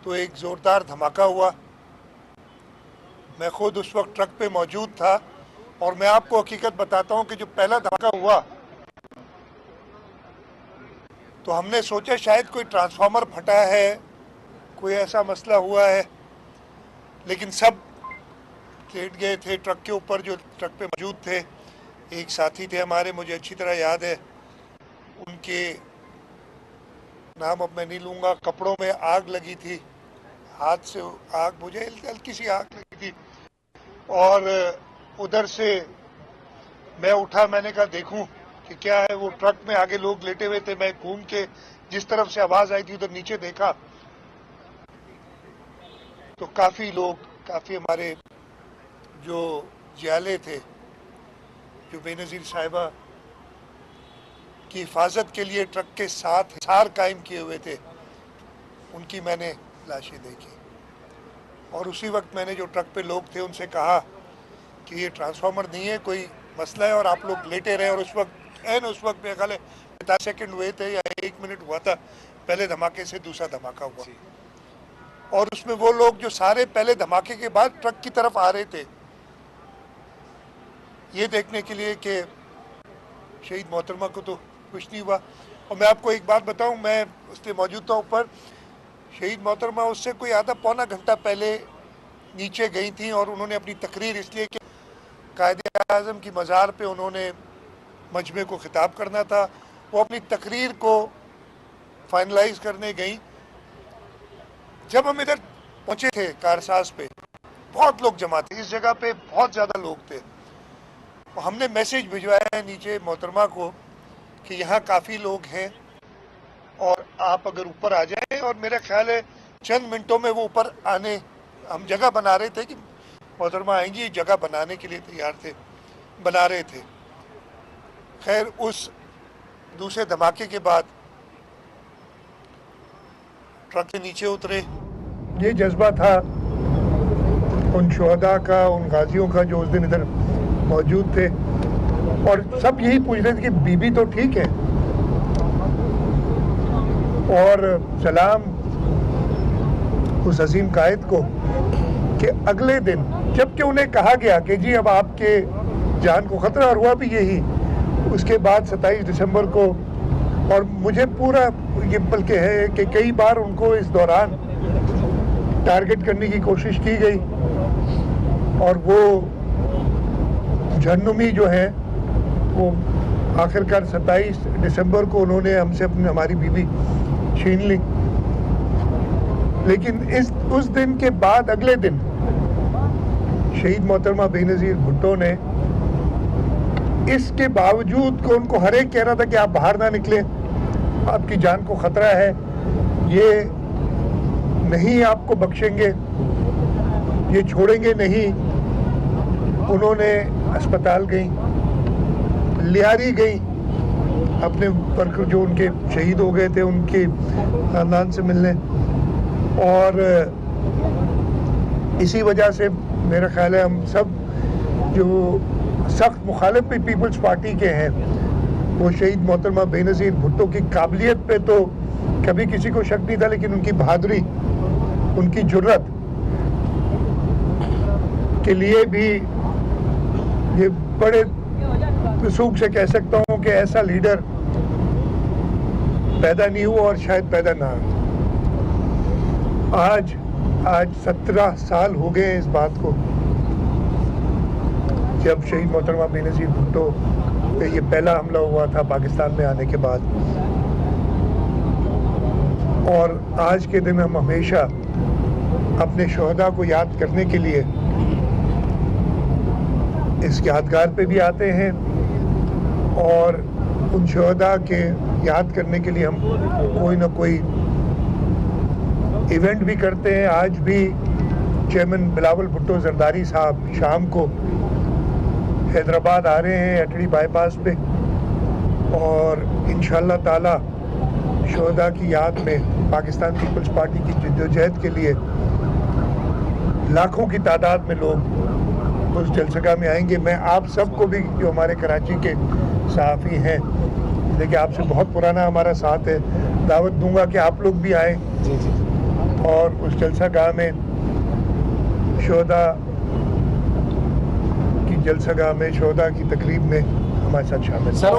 तो एक ज़ोरदार धमाका हुआ। मैं खुद उस वक्त ट्रक पे मौजूद था और मैं आपको हकीकत बताता हूँ कि जो पहला धमाका हुआ तो हमने सोचा शायद कोई ट्रांसफार्मर फटा है, कोई ऐसा मसला हुआ है, लेकिन सब लेट गए थे ट्रक के ऊपर जो ट्रक पे मौजूद थे। एक साथी थे हमारे, मुझे अच्छी तरह याद है, उनके नाम अब मैं नहीं लूँगा। कपड़ों में आग लगी थी, हाथ से आग, मुझे हल्की सी आग लगी थी। और उधर से मैं उठा, मैंने कहा देखूं कि क्या है। वो ट्रक में आगे लोग लेटे हुए थे। मैं घूम के जिस तरफ से आवाज़ आई थी उधर नीचे देखा तो काफ़ी हमारे जो जियाले थे, जो बेनज़ीर साहिबा की हिफाजत के लिए ट्रक के साथ हिसार कायम किए हुए थे, उनकी मैंने लाशें देखी। और उसी वक्त मैंने जो ट्रक पे लोग थे उनसे कहा कि ये ट्रांसफार्मर नहीं है, कोई मसला है और आप लोग लेटे रहे। और उस वक्त मेरे ख्याल है 50 सेकेंड हुए थे या 1 मिनट हुआ था पहले धमाके से दूसरा धमाका हुआ। और उसमें वो लोग जो सारे पहले धमाके के बाद ट्रक की तरफ आ रहे थे ये देखने के लिए कि शहीद मोहतरमा को तो कुछ नहीं हुआ। और मैं आपको एक बात बताऊं, मैं उससे मौजूद था ऊपर। शहीद मोहतरमा उससे कोई आधा पौना घंटा पहले नीचे गई थी और उन्होंने अपनी तकरीर, इसलिए कि कायद-ए-आज़म की मज़ार पे उन्होंने मजमे को खिताब करना था, वो अपनी तकरीर को फाइनलाइज करने गई। जब हम इधर पहुंचे थे कारसाज पे, बहुत लोग जमा थे, इस जगह पे बहुत ज़्यादा लोग थे। हमने मैसेज भिजवाया है नीचे मोहतरमा को कि यहाँ काफ़ी लोग हैं और आप अगर ऊपर आ जाएं। और मेरा ख्याल है चंद मिनटों में वो ऊपर आने, हम जगह बना रहे थे कि मोहतरमा आएंगी, जगह बनाने के लिए तैयार थे, बना रहे थे। खैर उस दूसरे धमाके के बाद ट्रक से नीचे उतरे। ये जज्बा था उन शुहदा का, उन गाजियों का जो उस दिन इधर मौजूद थे। और सब यही पूछ रहे थे कि बीबी तो ठीक है। और सलाम उस अजीम कायद को कि अगले दिन जबकि उन्हें कहा गया कि जी अब आपके जान को ख़तरा, और हुआ भी यही। उसके बाद 27 दिसंबर को, और मुझे पूरा ये बल्कि है कि कई बार उनको इस दौरान टारगेट करने की कोशिश की गई और वो जहन्नुमी जो है वो आखिरकार 27 दिसंबर को उन्होंने हमसे हमारी बीवी छीन ली। लेकिन उस दिन के बाद अगले दिन शहीद मोहतरमा बेनज़ीर भुट्टो ने, इसके बावजूद को उनको हर एक कह रहा था कि आप बाहर ना निकले, आपकी जान को ख़तरा है, ये नहीं आपको बख्शेंगे, ये छोड़ेंगे नहीं। उन्होंने अस्पताल गई, लियारी गई अपने वर्कर जो उनके शहीद हो गए थे उनके ख़ानदान से मिलने। और इसी वजह से मेरा ख्याल है हम सब जो सख्त मुखालिफ भी पीपल्स पार्टी के हैं, वो शहीद मोहतरमा बेनज़ीर भुट्टो की काबिलियत पे तो कभी किसी को शक नहीं था, लेकिन उनकी बहादुरी, उनकी जुर्रत के लिए भी ये बड़े रसूख से कह सकता हूँ कि ऐसा लीडर पैदा नहीं हुआ और शायद पैदा ना हो। आज 17 साल हो गए इस बात को जब शहीद मोहतरमा बेनज़ीर भुट्टो पे ये पहला हमला हुआ था पाकिस्तान में आने के बाद। और आज के दिन हम हमेशा अपने शोहदा को याद करने के लिए इस यादगार पे भी आते हैं और उन शोहदा के याद करने के लिए हम कोई ना कोई इवेंट भी करते हैं। आज भी चेयरमैन बिलावल भुट्टो जरदारी साहब शाम को हैदराबाद आ रहे हैं अटड़ी बाईपास पे, और इंशाअल्लाह ताला शोहदा की याद में पाकिस्तान पीपल्स पार्टी की जद्दोजहद के लिए लाखों की तादाद में लोग उस जलसगाह में आएंगे। मैं आप सबको भी, जो हमारे कराची के सहाफ़ी हैं, देखिए आपसे बहुत पुराना हमारा साथ है, दावत दूंगा कि आप लोग भी आएँ। और उस जलसा गाह में शोहदा की जलसा गाह में शोहदा की तकरीब में हमारे साथ शामिल। सर